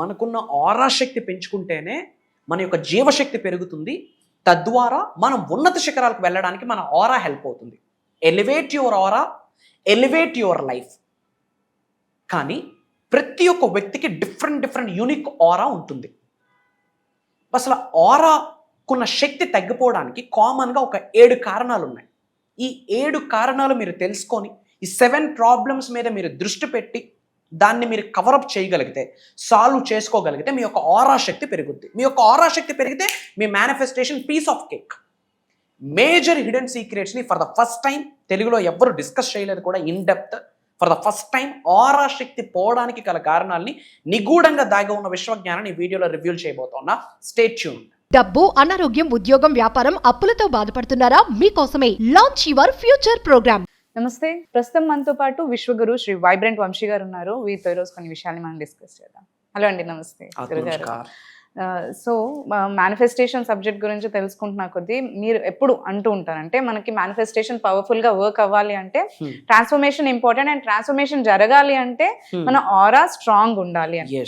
మనకున్న ఆరా శక్తి పెంచుకుంటేనే మన యొక్క జీవశక్తి పెరుగుతుంది. తద్వారా మనం ఉన్నత శిఖరాలకు వెళ్ళడానికి మన ఆరా హెల్ప్ అవుతుంది. Elevate your aura, elevate your life. కానీ ప్రతి ఒక్క వ్యక్తికి డిఫరెంట్ యూనిక్ ఆరా ఉంటుంది. అసలు ఆరాకున్న శక్తి తగ్గిపోవడానికి కామన్గా ఒక 7 కారణాలు ఉన్నాయి. ఈ 7 కారణాలు మీరు తెలుసుకొని ఈ 7 ప్రాబ్లమ్స్ మీద మీరు దృష్టి పెట్టి దాన్ని మీరు కవరప్ చేయగలిగితే, సాల్వ్ చేసుకోగలిగితే మీ యొక్క ఆరా శక్తి పెరుగుద్ది. మీ యొక్క ఆరా శక్తి పెరిగితే మీ manifestation piece of cake. Major hidden సీక్రెట్స్ని ఫర్ ద ఫస్ట్ టైం తెలుగులో ఎవ్వరు డిస్కస్ చేయలేదు కూడా in depth. For the first time aura శక్తి పోవడానికి గల కారణాలని నిగూఢంగా దాగి ఉన్న విశ్వజ్ఞానాన్ని ఈ వీడియోలో రివ్యూ చేయబోతున్నా. Stay tuned. డబ్బు, అనారోగ్యం, ఉద్యోగం, వ్యాపారం, అప్పులతో బాధపడుతున్నారా? మీకోసమే లాంచ్ యువర్ ఫ్యూచర్ ప్రోగ్రామ్. నమస్తే. ప్రస్తుతం మనతో పాటు విశ్వగురు శ్రీ వైబ్రెంట్ వంశీ గారు ఉన్నారు. వీరితో ఈరోజు కొన్ని విషయాన్ని మనం డిస్కస్ చేద్దాం. హలో అండి, నమస్తే గురుగారు. సో మేనిఫెస్టేషన్ సబ్జెక్ట్ గురించి తెలుసుకుంటున్నా కొద్దీ మీరు ఎప్పుడు అంటూ ఉంటారంటే మనకి మేనిఫెస్టేషన్ పవర్ఫుల్ గా వర్క్ అవ్వాలి అంటే ట్రాన్స్ఫర్మేషన్ ఇంపార్టెంట్, అండ్ ట్రాన్స్ఫర్మేషన్ జరగాలి అంటే మన ఆరా స్ట్రాంగ్ ఉండాలి అని.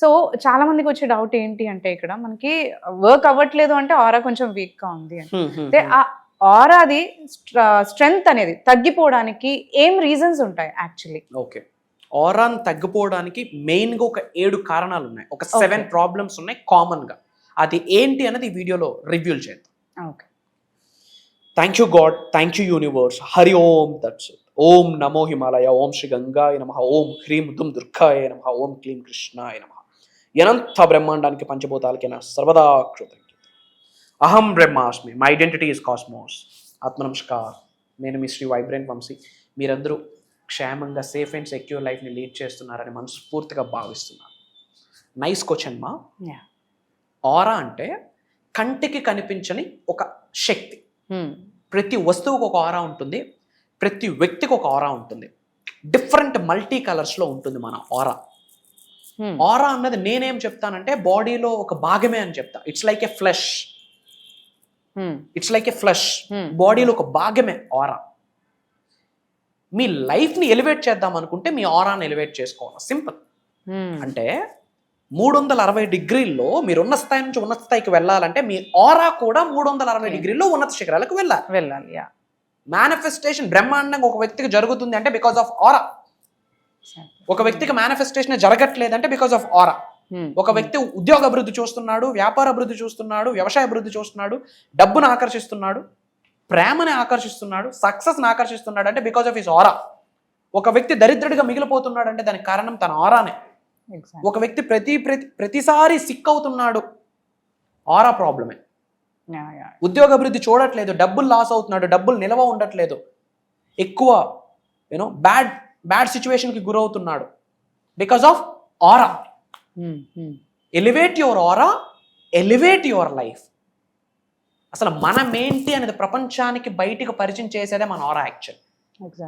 సో చాలా మందికి వచ్చే డౌట్ ఏంటి అంటే ఇక్కడ మనకి వర్క్ అవ్వట్లేదు అంటే ఆరా కొంచెం వీక్ గా ఉంది అంటే ఆ ఆరాది స్ట్రెంగ్త్ అనేది తగ్గిపోవడానికి ఏం రీజన్స్ ఉంటాయి యాక్చువల్లీ? ఓకే, ఆరాన్ తగ్గిపోవడానికి మెయిన్గా ఒక 7 కారణాలు ఉన్నాయి. ఒక 7 ప్రాబ్లమ్స్ ఉన్నాయి కామన్గా. అది ఏంటి అనేది ఈ వీడియోలో రివ్యూ చేద్దాం. Okay. Thank you God, thank you universe. Hari Om తత్సత్. ఓం నమో హిమాలయ, ఓం శ్రీ గంగాయ నమః, ఓం హ్రీం దుమ్ దుర్గాయ నమః, ఓం క్లీం కృష్ణాయ నమః. అనంత బ్రహ్మాండానికి పంచభూతాలకి నా సర్వదా కృతజ్ఞత. అహం బ్రహ్మాస్మి, మై ఐడెంటిటీ ఇస్ కాస్మోస్. ఆత్మ నమస్కార్. నేను మీ శ్రీ వైబ్రెంట్ వంశీ. మీరందరూ క్షేమంగా సేఫ్ అండ్ సెక్యూర్ లైఫ్ని లీడ్ చేస్తున్నారని మనస్ఫూర్తిగా భావిస్తున్నాను. నైస్ క్వశ్చన్ మా. ఆరా అంటే కంటికి కనిపించని ఒక శక్తి. ప్రతి వస్తువుకు ఒక ఆరా ఉంటుంది, ప్రతి వ్యక్తికి ఒక ఆరా ఉంటుంది. డిఫరెంట్ మల్టీ కలర్స్లో ఉంటుంది మన ఆరా. ఆరా అన్నది నేనేం చెప్తానంటే బాడీలో ఒక భాగమే అని చెప్తా. It's like a flesh. It's like a flesh. బాడీలో ఒక భాగమే ఆరా. మీ లైఫ్ని ఎలివేట్ చేద్దాం అనుకుంటే మీ ఆరాని ఎలివేట్ చేసుకోవాలి. సింపుల్. అంటే 360 డిగ్రీల్లో మీరు ఉన్న స్థాయి నుంచి ఉన్నత స్థాయికి వెళ్ళాలంటే మీ ఆరా కూడా 360 డిగ్రీల్లో ఉన్నత శిఖరాలకు వెళ్ళాలి. మేనిఫెస్టేషన్ బ్రహ్మాండంగా ఒక వ్యక్తికి జరుగుతుంది అంటే బికాస్ ఆఫ్ ఆరా. ఒక వ్యక్తికి మేనిఫెస్టేషన్ జరగట్లేదంటే బికాస్ ఆఫ్ ఆరా. ఒక వ్యక్తి ఉద్యోగ అభివృద్ధి చూస్తున్నాడు, వ్యాపార అభివృద్ధి చూస్తున్నాడు, వ్యవసాయ అభివృద్ధి చూస్తున్నాడు, డబ్బును ఆకర్షిస్తున్నాడు, ప్రేమని ఆకర్షిస్తున్నాడు, సక్సెస్ని ఆకర్షిస్తున్నాడు అంటే బికాస్ ఆఫ్ హిస్ ఆరా. ఒక వ్యక్తి దరిద్రుడిగా మిగిలిపోతున్నాడు అంటే దానికి కారణం తన ఆరానే. ఒక వ్యక్తి ప్రతిసారి సిక్ అవుతున్నాడు, ఆరా ప్రాబ్లమే. ఉద్యోగ అభివృద్ధి చూడట్లేదు, డబ్బులు లాస్ అవుతున్నాడు, డబ్బులు నిల్వ ఉండట్లేదు, ఎక్కువ బ్యాడ్ సిచ్యువేషన్కి గురవుతున్నాడు because of aura. Elevate your aura, elevate your life. అసలు మనమేంటి అనేది ప్రపంచానికి బయటికి పరిచయం చేసేదే మన ఆరా. యాక్చువల్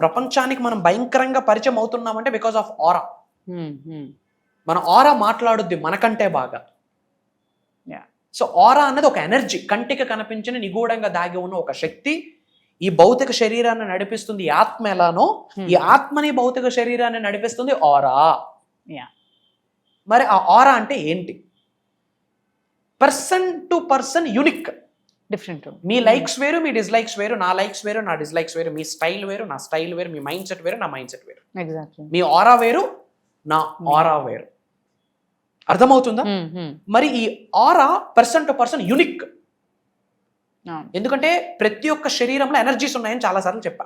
ప్రపంచానికి మనం భయంకరంగా పరిచయం అవుతున్నామంటే బికాస్ ఆఫ్ ఆరా. మన ఆరా మాట్లాడుద్ది మనకంటే బాగా. సో ఆరా అన్నది ఒక ఎనర్జీ, కంటికి కనిపించిన నిగూఢంగా దాగి ఉన్న ఒక శక్తి. ఈ భౌతిక శరీరాన్ని నడిపిస్తుంది ఈ ఆత్మ ఎలానో, ఈ ఆత్మని భౌతిక శరీరాన్ని నడిపిస్తుంది ఆరా. మరి ఆ ఆరా అంటే ఏంటి? Person to person unique, different. Me likes వేరు, మీ డిస్లైక్స్ వేరు, నా లైక్స్ వేరు, నా డిస్లైక్స్ వేరు, మీ స్టైల్ వేరు, నా స్టైల్ వేరు, మీ మైండ్ సెట్ వేరు, నా మైండ్ సెట్ వేరు. ఎగ్జాక్ట్లీ. మీ ఆరా వేరు, నా ఆరా వేరు. అర్థమవుతుందా? మరి ఈ ఆరా పర్సన్ టు పర్సన్ యూనిక్. ఎందుకంటే ప్రతి ఒక్క శరీరంలో ఎనర్జీస్ ఉన్నాయని చాలాసార్లు చెప్పా.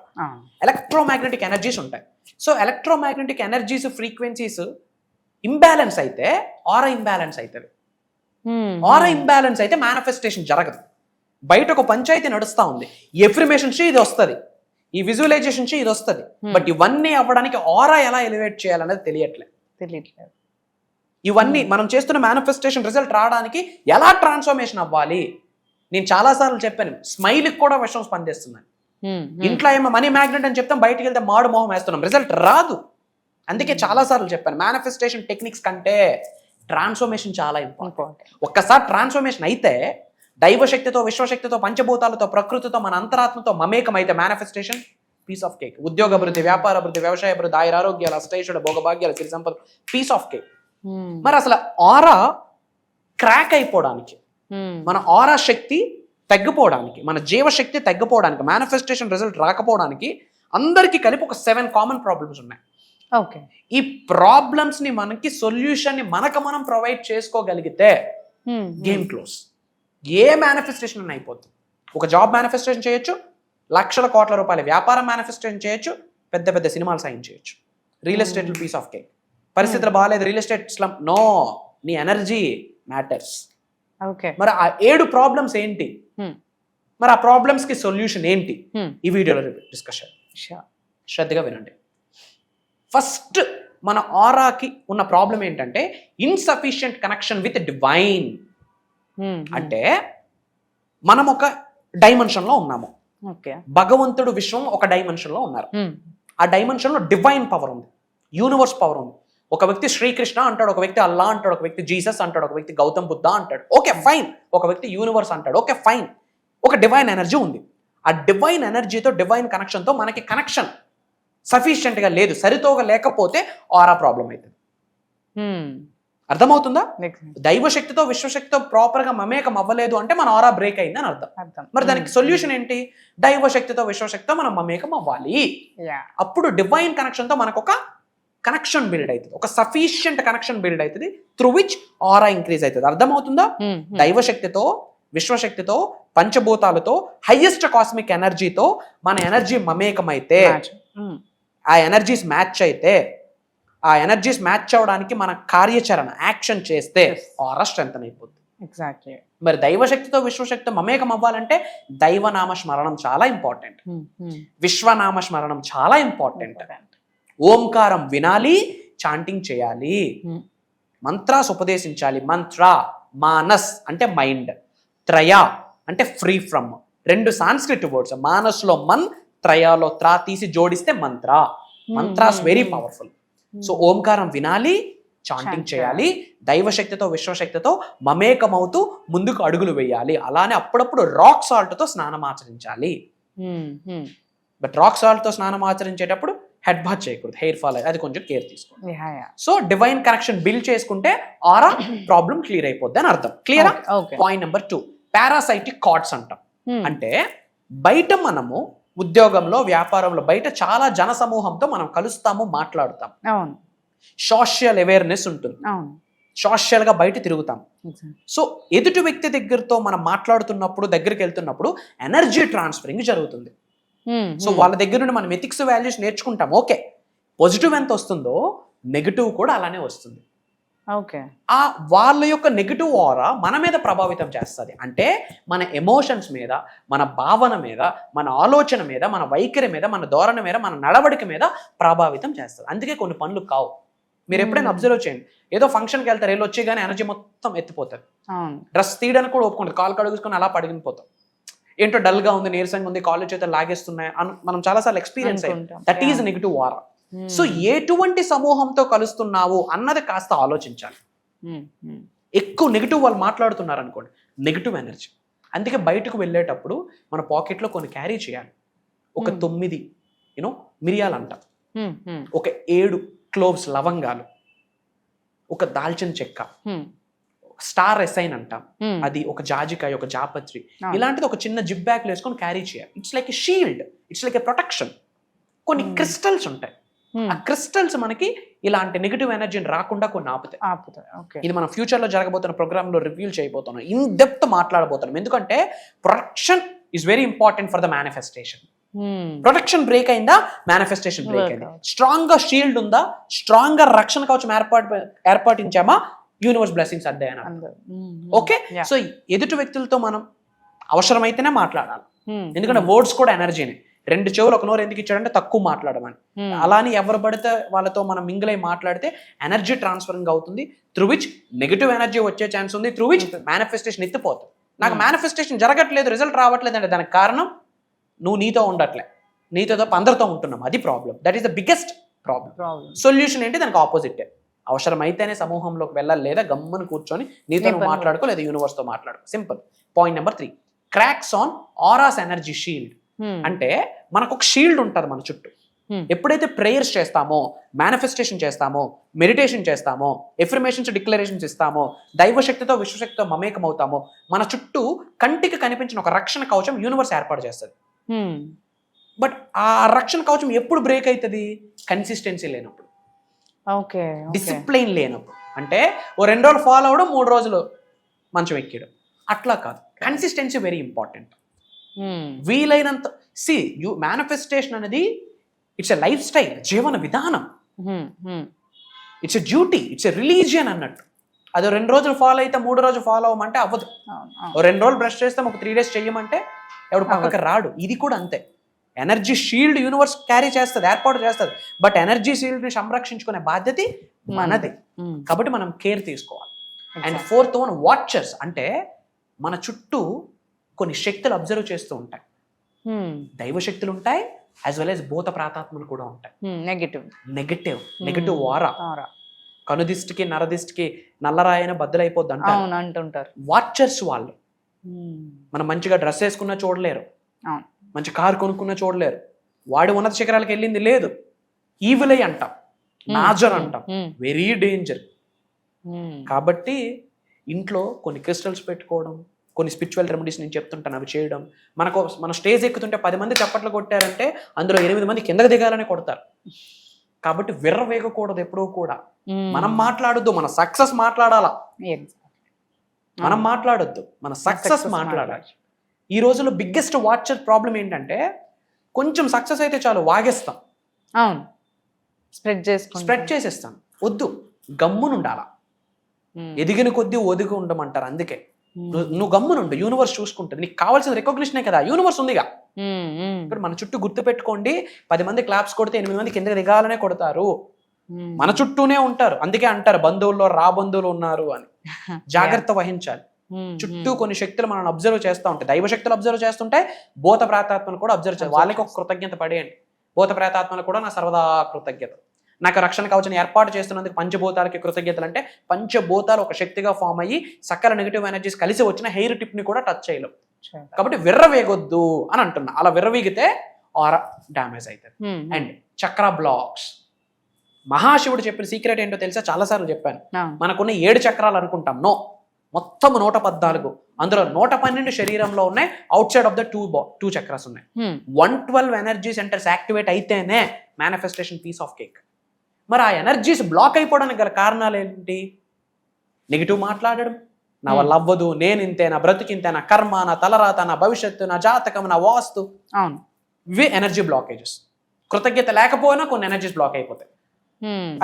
ఎలక్ట్రోమాగ్నెటిక్ ఎనర్జీస్ ఉంటాయి. So electromagnetic energies frequencies imbalance అయితే ఆరా ఇంబ్యాలెన్స్ అవుతుంది. ఆరా ఇంబ్యాలెన్స్ అయితే మేనిఫెస్టేషన్ జరగదు. బయట ఒక పంచాయతీ నడుస్తూ ఉంది, ఈ ఎఫర్మేషన్స్ ఇది వస్తుంది, ఈ విజువలైజేషన్స్ ఇది వస్తుంది, బట్ ఇవన్నీ అవ్వడానికి ఆరా ఎలా ఎలివేట్ చేయాలనేది తెలియట్లేదు. ఇవన్నీ మనం చేస్తున్న మేనిఫెస్టేషన్ రిజల్ట్ రావడానికి ఎలా ట్రాన్స్ఫర్మేషన్ అవ్వాలి? నేను చాలాసార్లు చెప్పాను, స్మైల్కి కూడా విషయం స్పందిస్తున్నాను. ఇంట్లో ఏమో మనీ మ్యాగ్నెట్ అని చెప్తాం, బయటికి వెళ్తే మాడు మొహం వేస్తున్నాం, రిజల్ట్ రాదు. అందుకే చాలాసార్లు చెప్పాను, మేనిఫెస్టేషన్ టెక్నిక్స్ కంటే ట్రాన్స్ఫర్మేషన్ చాలా ఇంపార్టెంట్. ఒక్కసారి ట్రాన్స్ఫర్మేషన్ అయితే దైవశక్తితో, విశ్వశక్తితో, పంచభూతాలతో, ప్రకృతితో, మన అంతరాత్మతో మమేకం అయితే మేనిఫెస్టేషన్ పీస్ ఆఫ్ కేక్. ఉద్యోగ అభివృద్ధి, వ్యాపార అభివృద్ధి, వ్యవసాయ అభివృద్ధి, ఆయుర ఆరోగ్యాలు, అష్టైశ్వర్య, భోగభాగ్యాలు, సిరి సంపద, పీస్ ఆఫ్ కేక్. మరి అసలు ఆరా క్రాక్ అయిపోవడానికి, మన ఆరా శక్తి తగ్గిపోవడానికి, మన జీవశక్తి తగ్గిపోవడానికి, మేనిఫెస్టేషన్ రిజల్ట్ రాకపోవడానికి అందరికీ కలిపి ఒక 7 కామన్ ప్రాబ్లమ్స్ ఉన్నాయి. ఓకే. ఈ ప్రాబ్లమ్స్ ని మనకి సొల్యూషన్ ని మనకు మనం ప్రొవైడ్ చేసుకోగలిగితే గేమ్ క్లోజ్. ఏ మేనిఫెస్టేషన్ అని అయిపోతుంది. ఒక జాబ్ మేనిఫెస్టేషన్ చేయొచ్చు, లక్షల కోట్ల రూపాయల వ్యాపారం మేనిఫెస్టేషన్ చేయొచ్చు, పెద్ద పెద్ద సినిమాలు సైన్ చేయొచ్చు. Real estate piece of cake. పరిస్థితులు బాగాలేదు, రియల్ ఎస్టేట్ స్లమ్, నో, నీ ఎనర్జీ మ్యాటర్స్. ఓకే. మరి ఆ 7 ప్రాబ్లమ్స్ ఏంటి, మరి ఆ ప్రాబ్లమ్స్ కి సొల్యూషన్ ఏంటి, ఈ వీడియోలో డిస్కషన్. శ్రద్ధగా వినండి. ఫస్ట్ మన ఆరాకి ఉన్న ప్రాబ్లం ఏంటంటే ఇన్సఫిషియంట్ కనెక్షన్ విత్ డివైన్. అంటే మనం ఒక డైమెన్షన్ లో ఉన్నాము, భగవంతుడు విశ్వం ఒక డైమెన్షన్ లో ఉన్నారు. ఆ డైమెన్షన్ లో డివైన్ పవర్ ఉంది, యూనివర్స్ పవర్ ఉంది. ఒక వ్యక్తి శ్రీకృష్ణ అంటాడు, ఒక వ్యక్తి అల్లా అంటాడు, ఒక వ్యక్తి జీసస్ అంటాడు, ఒక వ్యక్తి గౌతమ్ బుద్ధ అంటాడు, ఓకే ఫైన్. ఒక వ్యక్తి యూనివర్స్ అంటాడు, ఓకే ఫైన్. ఒక డివైన్ ఎనర్జీ ఉంది. ఆ డివైన్ ఎనర్జీతో, డివైన్ కనెక్షన్తో మనకి కనెక్షన్ సఫిషియెంట్గా లేదు, సరితోగా లేకపోతే ఆరా ప్రాబ్లం అవుతుంది. అర్థమవుతుందా? దైవశక్తితో విశ్వశక్తితో ప్రాపర్గా మమేకం అవ్వలేదు అంటే మన ఆరా బ్రేక్ అయింది అని అర్థం. మరి దానికి సొల్యూషన్ ఏంటి? దైవశక్తితో విశ్వశక్తితో మనం మమేకం అవ్వాలి. అప్పుడు డివైన్ కనెక్షన్తో మనకు ఒక కనెక్షన్ బిల్డ్ అవుతుంది, ఒక సఫిషియంట్ కనెక్షన్ బిల్డ్ అవుతుంది, త్రూ విచ్ ఆరా ఇంక్రీజ్ అవుతుంది. అర్థమవుతుందా? దైవశక్తితో విశ్వశక్తితో పంచభూతాలతో హైయెస్ట్ కాస్మిక్ ఎనర్జీతో మన ఎనర్జీ మమేకం అయితే, ఆ ఎనర్జీస్ మ్యాచ్ అయితే, ఆ ఎనర్జీస్ మ్యాచ్ అవ్వడానికి మన కార్యాచరణ యాక్షన్ చేస్తే ఆరా స్ట్రెంగ్త్ అయిపోతుంది. ఎగ్జాక్ట్లీ. మరి దైవశక్తితో విశ్వశక్తితో మమేకం అవ్వాలంటే దైవనామ స్మరణం చాలా ఇంపార్టెంట్, విశ్వనామ స్మరణం చాలా ఇంపార్టెంట్. ఓంకారం వినాలి, చాంటింగ్ చేయాలి, మంత్రాస్ ఉపదేశించాలి. మంత్ర, మానస్ అంటే మైండ్, త్రయ అంటే free from. 2 Sanskrit words, మానస్లో Mann, త్రయాలో త్రా తీసి జోడిస్తే మంత్ర. Mantras very powerful. సో ఓంకారం వినాలి, చాంటింగ్ చేయాలి, దైవశక్తితో విశ్వశక్తితో మమేకమవుతూ ముందుకు అడుగులు వేయాలి. అలానే అప్పుడప్పుడు రాక్ సాల్ట్తో స్నానం ఆచరించాలి. బట్ రాక్ సాల్ట్తో స్నానం ఆచరించేటప్పుడు హెడ్ బాత్ చేయకూడదు, హెయిర్ ఫాల్ అది కొంచెం కేర్ తీసుకోండి. సో డివైన్ కనెక్షన్ బిల్డ్ చేసుకుంటే ఆరా ప్రాబ్లం క్లియర్ అయిపోద్ది అని అర్థం. Clear? Point number 2, parasitic cards అంటాం. అంటే బయట మనము ఉద్యోగంలో, వ్యాపారంలో, బయట చాలా జన సమూహంతో మనం కలుస్తాము, మాట్లాడుతాం. సోషల్ అవేర్నెస్ ఉంటుంది, సోషల్ గా బయట తిరుగుతాం. సో ఎదుటి వ్యక్తి దగ్గరతో మనం మాట్లాడుతున్నప్పుడు, దగ్గరికి వెళ్తున్నప్పుడు ఎనర్జీ ట్రాన్స్ఫరింగ్ జరుగుతుంది. సో వాళ్ళ దగ్గర నుండి మనం ఎథిక్స్, వాల్యూస్ నేర్చుకుంటాం. ఓకే, పాజిటివ్ ఎంత వస్తుందో నెగిటివ్ కూడా అలానే వస్తుంది. ఓకే. ఆ వాళ్ళ యొక్క నెగిటివ్ ఆరా మన మీద ప్రభావితం చేస్తుంది. అంటే మన ఎమోషన్స్ మీద, మన భావన మీద, మన ఆలోచన మీద, మన వైఖరి మీద, మన ధోరణి మీద, మన నడవడిక మీద ప్రభావితం చేస్తుంది. అందుకే కొన్ని పనులు కావు. మీరు ఎప్పుడైనా అబ్జర్వ్ చేయండి, ఏదో ఫంక్షన్కి వెళ్తారు, వెళ్ళి వచ్చి కానీ ఎనర్జీ మొత్తం ఎత్తిపోతారు. డ్రెస్ తీయడానికి కూడా ఒప్పుకుంటారు, కాలు కడుగుసుకొని అలా పడిగిపోతాం. ఏంటో డల్గా ఉంది, నీరసంగా ఉంది, కాలేజ్ చేత లాగేస్తున్నాయి అని మనం చాలాసార్లు ఎక్స్పీరియన్స్ అయ్యాం. That is negative aura. So ఎటువంటి సమూహంతో కలుస్తున్నావు అన్నది కాస్త ఆలోచించాలి. ఎక్కువ నెగిటివ్ వాళ్ళు మాట్లాడుతున్నారు అనుకోండి, నెగిటివ్ ఎనర్జీ. అందుకే బయటకు వెళ్ళేటప్పుడు మన పాకెట్లో కొన్ని క్యారీ చేయాలి. ఒక 9 మిరియాలు అంటాం, ఒక 7 క్లోవ్స్ లవంగాలు, ఒక దాల్చిన చెక్క, స్టార్ ఎసైన్ అంటాం, అది ఒక జాజికాయ, ఒక జాపత్రి, ఇలాంటిది ఒక చిన్న జిప్ బ్యాగ్ వేసుకొని క్యారీ చేయాలి. It's like a shield, it's like a protection. కొన్ని క్రిస్టల్స్ ఉంటాయి, ఆ క్రిస్టల్స్ మనకి ఇలాంటి నెగిటివ్ ఎనర్జీని రాకుండా కొన్ని ఆపుతాయి. ఇది మనం ఫ్యూచర్ లో జరగబోతున్న ప్రోగ్రామ్ లో రివ్యూ చేయబోతున్నాం, ఇన్ డెప్త్ మాట్లాడబోతున్నాం. ఎందుకంటే protection is very important for the manifestation. Protection break అయిందా, మేనిఫెస్టేషన్ బ్రేక్ అయింది. స్ట్రాంగ్ గా షీల్డ్ ఉందా, స్ట్రాంగ్ గా రక్షణ కవచం ఏర్పాటించామా, యూనివర్స్ బ్లెస్సింగ్స్ అడ్డాయని. ఓకే. సో ఎదుటి వ్యక్తులతో మనం అవసరమైతేనే మాట్లాడాలి, ఎందుకంటే వర్డ్స్ కూడా ఎనర్జీని. 2 చెవులు ఒక నోరు ఎందుకు ఇచ్చాడంటే తక్కువ మాట్లాడమని. అలానే ఎవరు పడితే వాళ్ళతో మనం మింగిల్ అయి మాట్లాడితే ఎనర్జీ ట్రాన్స్ఫరింగ్ అవుతుంది, త్రూ విచ్ నెగిటివ్ ఎనర్జీ వచ్చే ఛాన్స్ ఉంది, త్రూ విచ్ మేనిఫెస్టేషన్ ఎత్తిపోతుంది. నాకు మేనిఫెస్టేషన్ జరగట్లేదు, రిజల్ట్ రావట్లేదు అంటే దానికి కారణం నువ్వు నీతో ఉండట్లే, నీతో అందరితో ఉంటున్నాం, అది problem. That is the biggest problem. Solution ఏంటి, దానికి ఆపోజిట్. అవసరమైతేనే సమూహంలోకి వెళ్ళాలి, లేదా గమ్మని కూర్చొని నీతో మాట్లాడుకో, లేదా యూనివర్స్తో మాట్లాడుకో. Simple. Point number 3, cracks on auras energy shield. అంటే మనకు ఒక షీల్డ్ ఉంటుంది మన చుట్టూ, ఎప్పుడైతే ప్రేయర్స్ చేస్తామో, మేనిఫెస్టేషన్ చేస్తామో, మెడిటేషన్ చేస్తామో, ఎఫర్మేషన్స్ డిక్లరేషన్స్ ఇస్తామో, దైవశక్తితో విశ్వశక్తితో మమేకం అవుతామో, మన చుట్టూ కంటికి కనిపించిన ఒక రక్షణ కవచం యూనివర్స్ ఏర్పాటు చేస్తుంది. బట్ ఆ రక్షణ కవచం ఎప్పుడు బ్రేక్ అవుతుంది? కన్సిస్టెన్సీ లేనప్పుడు, ఓకే, డిసిప్లైన్ లేనప్పుడు. అంటే ఓ 2 రోజులు ఫాలో అవడం, 3 రోజులు మంచం ఎక్కడం, అట్లా కాదు. Consistency very important. వీలైనంత మేనిఫెస్టేషన్ అనేది ఇట్స్ ఎ లైఫ్ స్టైల్, జీవన విధానం. It's a duty, it's a religion అన్నట్టు. అది 2 రోజులు ఫాలో అయితే 3 రోజులు ఫాలో అవ్వమంటే అవ్వదు. ఓ 2 రోజులు బ్రష్ చేస్తాం, ఒక 3 days చెయ్యమంటే ఎవడు పక్కకి రాడు. ఇది కూడా అంతే. ఎనర్జీ షీల్డ్ యూనివర్స్ క్యారీ చేస్తుంది, ఏర్పాటు చేస్తుంది. బట్ ఎనర్జీ షీల్డ్ని సంరక్షించుకునే బాధ్యత మనది. కాబట్టి మనం కేర్ తీసుకోవాలి. And 4th one, watchers. అంటే మన చుట్టూ కొన్ని శక్తులు అబ్జర్వ్ చేస్తూ ఉంటాయి. దైవ శక్తులు ఉంటాయి, యాజ్ వెల్ యాజ్ భూత ప్రాతాత్మలు కూడా ఉంటాయి. నెగటివ్ వారా. కనుదిష్టికి నరదిష్టికి నల్లరాయన బద్దలైపోద్ది అంటుంటారు. వాచర్స్ వాళ్ళు. మనం మంచిగా డ్రెస్ వేసుకున్నా చూడలేరు, మంచి కారు కొనుక్కున్నా చూడలేరు, వాడి ఉన్నత శిఖరాలకు వెళ్ళింది లేదు. ఈవిలై అంటాం, నాజర్ అంటాం, వెరీ డేంజర్. కాబట్టి ఇంట్లో కొన్ని క్రిస్టల్స్ పెట్టుకోవడం, కొన్ని స్పిరిచువల్ రెమెడీస్ నేను చెప్తుంటాను, అవి చేయడం. మన స్టేజ్ ఎక్కుతుంటే 10 మంది చప్పట్లు కొట్టారంటే అందులో 8 మంది కిందకి దిగాలని కొడతారు. కాబట్టి విర్రవేగకూడదు ఎప్పుడూ కూడా. మనం మాట్లాడొద్దు, మన సక్సెస్ మాట్లాడాలా. మనం మాట్లాడొద్దు, మన సక్సెస్ మాట్లాడాలి. ఈ రోజుల్లో బిగ్గెస్ట్ వాచర్ ప్రాబ్లం ఏంటంటే, కొంచెం సక్సెస్ అయితే చాలు వాగేస్తాం, స్ప్రెడ్ చేసేస్తాం. వద్దు, గమ్మునుండాలా. ఎదిగిన కొద్దీ ఒదిగి ఉండమంటారు. అందుకే నువ్వు గమ్మునుండు, యూనివర్స్ చూసుకుంటుంది. నీకు కావాల్సిన రికగ్నిషనే కదా, యూనివర్స్ ఉందిగా. ఇప్పుడు మన చుట్టూ గుర్తు పెట్టుకోండి, 10 మంది క్లాప్స్ కొడితే 8 మంది కిందకి దిగాలనే కొడతారు. మన చుట్టూనే ఉంటారు. అందుకే అంటారు బంధువుల్లో బంధువులు ఉన్నారు అని. జాగ్రత్త వహించాలి. చుట్టూ కొన్ని శక్తులు మనం అబ్జర్వ్ చేస్తూ ఉంటాయి. దైవ శక్తులు అబ్జర్వ్ చేస్తుంటే భూత ప్రేతాత్మలు కూడా అబ్జర్వ్ చేయాలి. వాళ్ళకి ఒక కృతజ్ఞత పడేయండి. భూత ప్రేతాత్మలు కూడా నా సర్వదా కృతజ్ఞత. నాకు రక్షణ కవచం ఏర్పాటు చేస్తున్నందుకు పంచభూతాలకి కృతజ్ఞతలు. అంటే పంచభూతాలు ఒక శక్తిగా ఫామ్ అయ్యి సకల నెగిటివ్ ఎనర్జీస్ కలిసి వచ్చిన హెయిర్ టిప్ ని కూడా టచ్ చేయలేం. కాబట్టి విర్రవేగొద్దు అని అంటున్నా. అలా విర్రవీగితే ఆరా డ్యామేజ్ అవుతుంది. అండ్ చక్ర బ్లాక్స్. మహాశివుడు చెప్పిన సీక్రెట్ ఏంటో తెలుసా? చాలాసార్లు చెప్పాను. మనకున్న 7 చక్రాలు అనుకుంటాం. మొత్తం 114. అందులో 112 శరీరంలో ఉన్నాయి. Out side of the 2 chakras ఉన్నాయి. 112 ఎనర్జీ సెంటర్స్ యాక్టివేట్ అయితేనే మేనిఫెస్టేషన్ పీస్ ఆఫ్ కేక్. మరి ఆ ఎనర్జీస్ బ్లాక్ అయిపోవడానికి గల కారణాలు ఏంటి? నెగిటివ్ మాట్లాడడం, నా వల్ల అవ్వదు, నేను ఇంతే, నా బ్రతికింతే, నా కర్మ, నా తలరాత, నా భవిష్యత్తు, నా జాతకం, నా వాస్తు. ఇవే ఎనర్జీ బ్లాకేజెస్. కృతజ్ఞత లేకపోయినా కొన్ని ఎనర్జీస్ బ్లాక్ అయిపోతాయి.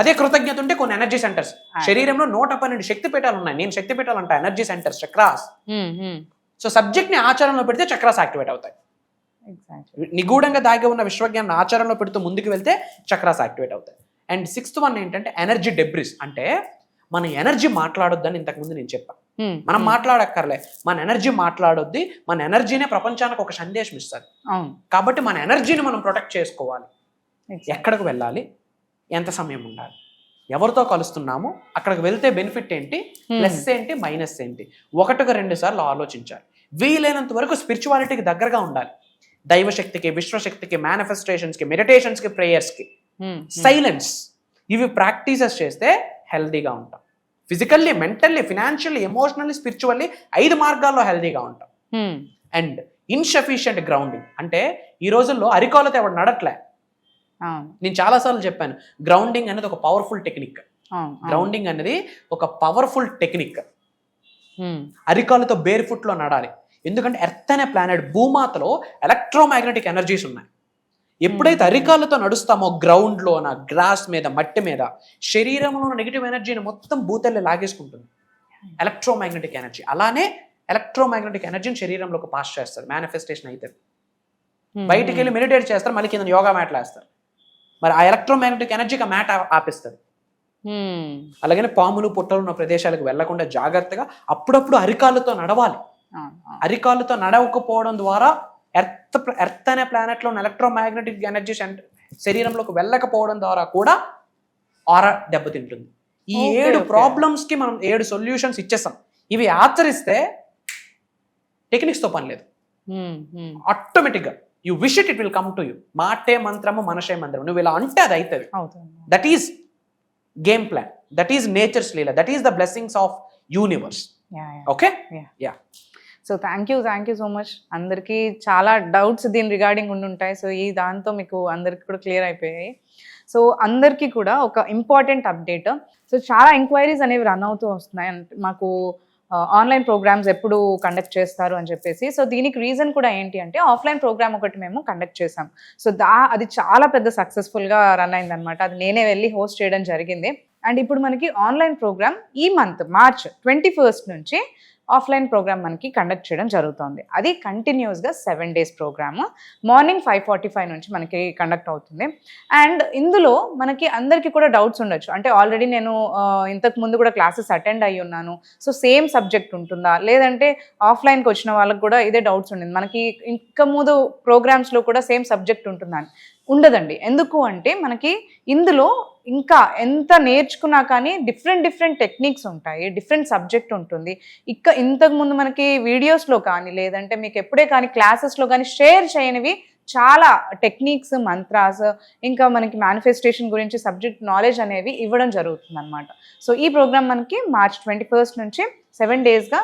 అదే కృతజ్ఞత ఉంటే కొన్ని ఎనర్జీ సెంటర్స్. శరీరంలో 112 శక్తి పీఠాలు ఉన్నాయి. నేను శక్తి పీఠాలు అంటా, energy centres, chakras. So subject ని ఆచరణలో పెడితే చక్రాస్ యాక్టివేట్ అవుతాయి. నిగూఢంగా దాగి ఉన్న విశ్వజ్ఞానం ఆచరణలో పెడుతూ ముందుకు వెళ్తే చక్రాస్ యాక్టివేట్ అవుతాయి. అండ్ 6th one ఏంటంటే ఎనర్జీ డెబ్రిస్. అంటే మన ఎనర్జీ మాట్లాడొద్దని ఇంతకుముందు నేను చెప్పాను. మనం మాట్లాడక్కర్లే, మన ఎనర్జీ మాట్లాడొద్ది. మన ఎనర్జీనే ప్రపంచానికి ఒక సందేశం ఇస్తుంది. కాబట్టి మన ఎనర్జీని మనం ప్రొటెక్ట్ చేసుకోవాలి. ఎక్కడికి వెళ్ళాలి, ఎంత సమయం ఉండాలి, ఎవరితో కలుస్తున్నాము, అక్కడికి వెళ్తే బెనిఫిట్ ఏంటి, ప్లస్ ఏంటి, మైనస్ ఏంటి, 1-2 సార్లు ఆలోచించాలి. వీలైనంత వరకు స్పిరిచువాలిటీకి దగ్గరగా ఉండాలి. దైవశక్తికి, విశ్వశక్తికి, మేనిఫెస్టేషన్స్కి, మెడిటేషన్స్కి, ప్రేయర్స్కి. సైలెన్స్. ఇవి ప్రాక్టీసెస్ చేస్తే హెల్దీగా ఉంటాం. Physically, mentally, financially, emotionally, spiritually 5 మార్గాల్లో హెల్దీగా ఉంటాం. And insufficient grounding. అంటే ఈ రోజుల్లో అరికాలతో ఎవరు నడట్లే. నేను చాలాసార్లు చెప్పాను, గ్రౌండింగ్ అనేది ఒక పవర్ఫుల్ టెక్నిక్. గ్రౌండింగ్ అనేది ఒక పవర్ఫుల్ టెక్నిక్. అరికాలతో బేర్ ఫుట్ లో నడాలి. ఎందుకంటే ఎర్త్ అనే ప్లానెట్, భూమాతలో ఎలక్ట్రోమాగ్నెటిక్ ఎనర్జీస్ ఉన్నాయి. ఎప్పుడైతే అరికాలతో నడుస్తామో గ్రౌండ్లోన, గ్రాస్ మీద, మట్టి మీద, శరీరంలో నెగిటివ్ ఎనర్జీని మొత్తం భూతల్లి లాగేసుకుంటుంది. Electromagnetic energy. అలానే ఎలక్ట్రోమాగ్నెటిక్ ఎనర్జీని శరీరంలోకి పాస్ చేస్తారు. మేనిఫెస్టేషన్ అయితే బయటికి వెళ్ళి మెడిటేట్ చేస్తారు, మళ్ళీ కింద యోగా మ్యాట్లు వేస్తారు. మరి ఆ ఎలక్ట్రోమాగ్నెటిక్ ఎనర్జీకి ఆ మ్యాట్ ఆపిస్తుంది. అలాగనే పాములు, పుట్టలు ఉన్న ప్రదేశాలకు వెళ్లకుండా జాగ్రత్తగా అప్పుడప్పుడు అరికాళ్ళతో నడవాలి. అరికాళ్ళతో నడవకపోవడం ద్వారా ఎర్త్ అనే ప్లానెట్లో ఉన్న ఎలక్ట్రోమాగ్నెటిక్ ఎనర్జీ శరీరంలోకి వెళ్ళకపోవడం ద్వారా కూడా ఆరా దెబ్బతింటుంది. ఈ 7 ప్రాబ్లమ్స్ కి మనం 7 సొల్యూషన్స్ ఇచ్చేస్తాం. ఇవి ఆచరిస్తే టెక్నిక్స్ తో పని లేదు, ఆటోమేటిక్గా you wish it will come to you. మాటే మంత్రము మనషే మంత్రము, నువ్వు ఇలా అంటే అది అవుతుంది. అవుతుంది. That is game plan, that is nature's leela, that is the blessings of universe. Okay. Yeah. So thank you so much. అందరికీ చాలా డౌట్స్ దీని రిగార్డింగ్ ఉండుంటాయి. సో ఈ దాంతో మీకు అందరికీ కూడా క్లియర్ అయిపోయాయి. సో అందరికీ కూడా ఒక ఇంపార్టెంట్ అప్డేట్. సో చాలా ఎంక్వైరీస్ అనేవి రన్ అవుతూ వస్తున్నాయి అంటే మాకు ఆన్లైన్ ప్రోగ్రామ్స్ ఎప్పుడు కండక్ట్ చేస్తారు అని చెప్పేసి. సో దీనికి రీజన్ కూడా ఏంటి అంటే ఆఫ్లైన్ ప్రోగ్రామ్ ఒకటి మేము కండక్ట్ చేసాం. సో అది చాలా పెద్ద సక్సెస్ఫుల్గా రన్ అయిందనమాట. అది నేనే వెళ్ళి హోస్ట్ చేయడం జరిగింది. అండ్ ఇప్పుడు మనకి ఆన్లైన్ ప్రోగ్రామ్ ఈ మంత్ మార్చ్ 21st నుంచి ఆఫ్లైన్ ప్రోగ్రామ్ మనకి కండక్ట్ చేయడం జరుగుతుంది. అది కంటిన్యూస్గా 7 days ప్రోగ్రామ్. మార్నింగ్ 5:45 నుంచి మనకి కండక్ట్ అవుతుంది. అండ్ ఇందులో మనకి అందరికీ కూడా డౌట్స్ ఉండొచ్చు. అంటే ఆల్రెడీ నేను ఇంతకు ముందు కూడా క్లాసెస్ అటెండ్ అయ్యి ఉన్నాను, సో సేమ్ సబ్జెక్ట్ ఉంటుందా, లేదంటే ఆఫ్లైన్కి వచ్చిన వాళ్ళకి కూడా ఇదే డౌట్స్ ఉండింది, మనకి ఇంకా ముందు ప్రోగ్రామ్స్లో కూడా సేమ్ సబ్జెక్ట్ ఉంటుందా అని. ఉండదండి. ఎందుకు అంటే మనకి ఇందులో ఇంకా ఎంత నేర్చుకున్నా కానీ డిఫరెంట్ టెక్నిక్స్ ఉంటాయి, డిఫరెంట్ సబ్జెక్ట్ ఉంటుంది. ఇంతకుముందు మనకి వీడియోస్లో కానీ లేదంటే మీకు ఎప్పుడే కానీ క్లాసెస్లో కానీ షేర్ చేయనివి చాలా టెక్నిక్స్, మంత్రాస్, ఇంకా మనకి మేనిఫెస్టేషన్ గురించి సబ్జెక్ట్ నాలెడ్జ్ అనేవి ఇవ్వడం జరుగుతుంది అనమాట. సో ఈ ప్రోగ్రామ్ మనకి మార్చ్ 21st నుంచి 7 daysగా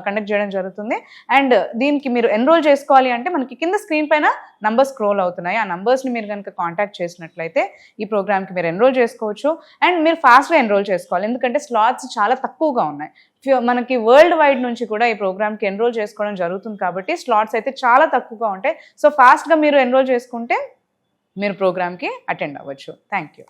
కండక్ట్ చేయడం జరుగుతుంది. అండ్ దీనికి మీరు ఎన్రోల్ చేసుకోవాలి అంటే మనకి కింద స్క్రీన్ పైన నంబర్స్ స్క్రోల్ అవుతున్నాయి. ఆ నంబర్స్ని మీరు కనుక కాంటాక్ట్ చేసినట్లయితే ఈ ప్రోగ్రామ్కి మీరు ఎన్రోల్ చేసుకోవచ్చు. అండ్ మీరు ఫాస్ట్గా ఎన్రోల్ చేసుకోవాలి, ఎందుకంటే స్లాట్స్ చాలా తక్కువగా ఉన్నాయి. మనకి వరల్డ్ వైడ్ నుంచి కూడా ఈ ప్రోగ్రామ్కి ఎన్రోల్ చేసుకోవడం జరుగుతుంది కాబట్టి స్లాట్స్ అయితే చాలా తక్కువగా ఉంటాయి. సో ఫాస్ట్గా మీరు ఎన్రోల్ చేసుకుంటే మీరు ప్రోగ్రామ్కి అటెండ్ అవ్వచ్చు. Thank you.